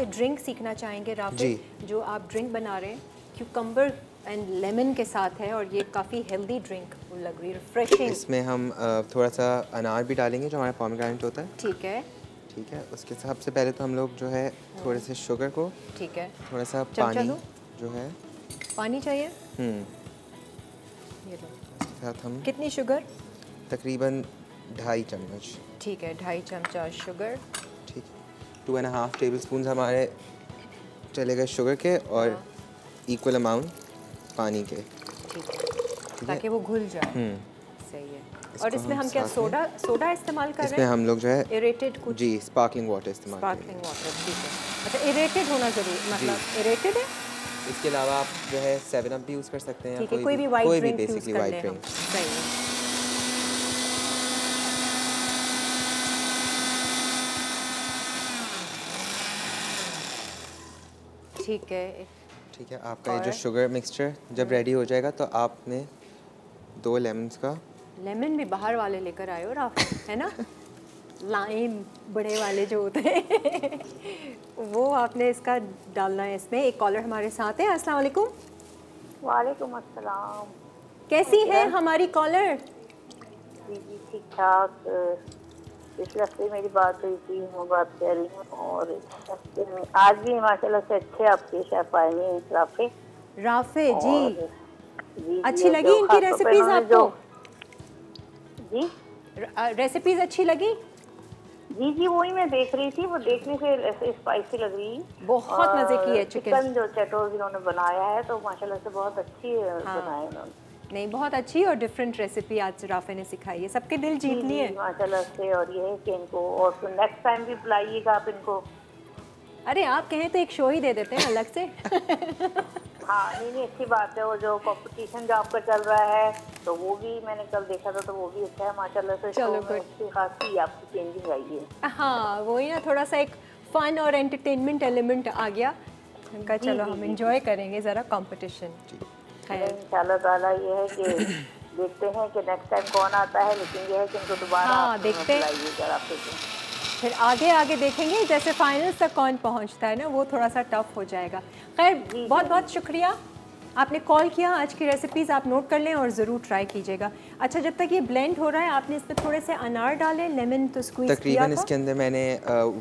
आपसे ड्रिंक सीखना चाहेंगे राफे, जो आप ड्रिंक बना रहे हैं क्यूकम्बर एंड लेमन के साथ है और ये काफ़ी हेल्दी ड्रिंक लग रही है, रिफ्रेशिंग। इसमें हम थोड़ा सा अनार भी डालेंगे जो हमारा पोमेग्रेनेट होता है। ठीक है, ठीक है। उसके सबसे पहले तो हम लोग जो है थोड़े से शुगर को, ठीक है, थोड़ा सा पानी जो है, पानी चाहिए। ये लो। उसके साथ हम कितनी शुगर? तकरीबन 2.5 चम्मच। ठीक है, 2.5 चमचा शुगर। ठीक है। 2.5 टेबल स्पून हमारे चलेगा शुगर के और इक्वल अमाउंट पानी के। ठीक है, ताकि वो घुल जाए। सही है। और इसमें हम क्या सोडा इस्तेमाल कर रहे हैं? इसमें हम लोग जो है एरेटेड कुछ, जी, स्पार्कलिंग वाटर इस्तेमाल करेंगे। स्पार्कलिंग वाटर, ठीक है। अच्छा, एरेटेड होना ज़रूरी, मतलब एरेटेड है। इसके अलावा आप जो है 7 अप भी यूज़ कर सकते हैं, ठीक है, कोई भी white drink basically white drink. सही है। ठीक है, ठीक है। आपका ये जो शुगर मिक्सचर जब रेडी हो जाएगा तो आपने 2 लेमन्स का, लेमन भी बाहर वाले लेकर आए हो आप, है ना, लाइम बड़े वाले जो होते हैं वो आपने इसका डालना है इसमें। एक कॉलर हमारे साथ है। अस्सलाम वालेकुम। वालेकुम अस्सलाम। कैसी है हमारी कॉलर? जी जी, ठीक ठाक। पिछले हफ्ते मेरी बात हुई थी, मैं बात कर रही हूँ, और हफ्ते में आज भी माशाल्लाह से अच्छे आपके शेफ आए हैं राफे। राफे जी, जी अच्छी लगी इनकी रेसिपीज आपको? जी, रेसिपीज अच्छी लगी? जी जी, वही मैं देख रही थी, वो देखने से ऐसे स्पाइसी लग रही। बहुत मजे की है चिकन जो चटोर इन्होंने बनाया है तो माशाल्लाह से बहुत अच्छी बनाए उन्होंने। नहीं, बहुत अच्छी और डिफरेंट रेसिपी आज राफे ने सिखाई है, सबके दिल जीत लिए माशाल्लाह से। और ये है कि इनको और नेक्स्ट टाइम भी बुलाइएगा आप इनको। अरे आप कहें तो एक शो ही दे देते हैं अलग से हाँ, नहीं अच्छी बात है। वो जो कंपटीशन जो आपका चल रहा है तो वो भी मैंने कल देखा था, तो वो भी अच्छा है माशाल्लाह से। चलो, अच्छी खासी आपकी चेंजिंग आई है। हाँ, वही ना, थोड़ा सा एक फन और एंटरटेनमेंट एलिमेंट आ गया उनका। चलो हम इंजॉय करेंगे ज़रा कंपटीशन। इंशाल्लाह ताला ये है कि देखते हैं कि नेक्स्ट टाइम कौन आता है, लेकिन ये है कि इनको दोबारा देखते हैं, फिर आगे आगे देखेंगे जैसे फाइनल्स तक कौन पहुंचता है ना, वो थोड़ा सा टफ हो जाएगा। खैर, बहुत बहुत शुक्रिया आपने कॉल किया। आज की रेसिपीज़ आप नोट कर लें और ज़रूर ट्राई कीजिएगा। अच्छा, जब तक ये ब्लेंड हो रहा है आपने इसमें थोड़े से अनार डाले, लेमन तो स्क्वीज़ किया था। इसके अंदर मैंने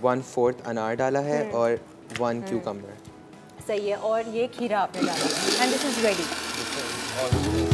1/4 अनार डाला है और 1 क्यूकम्बर। सही है, और ये खीरा आपने डाला, एंड दिस इज़ रेडी।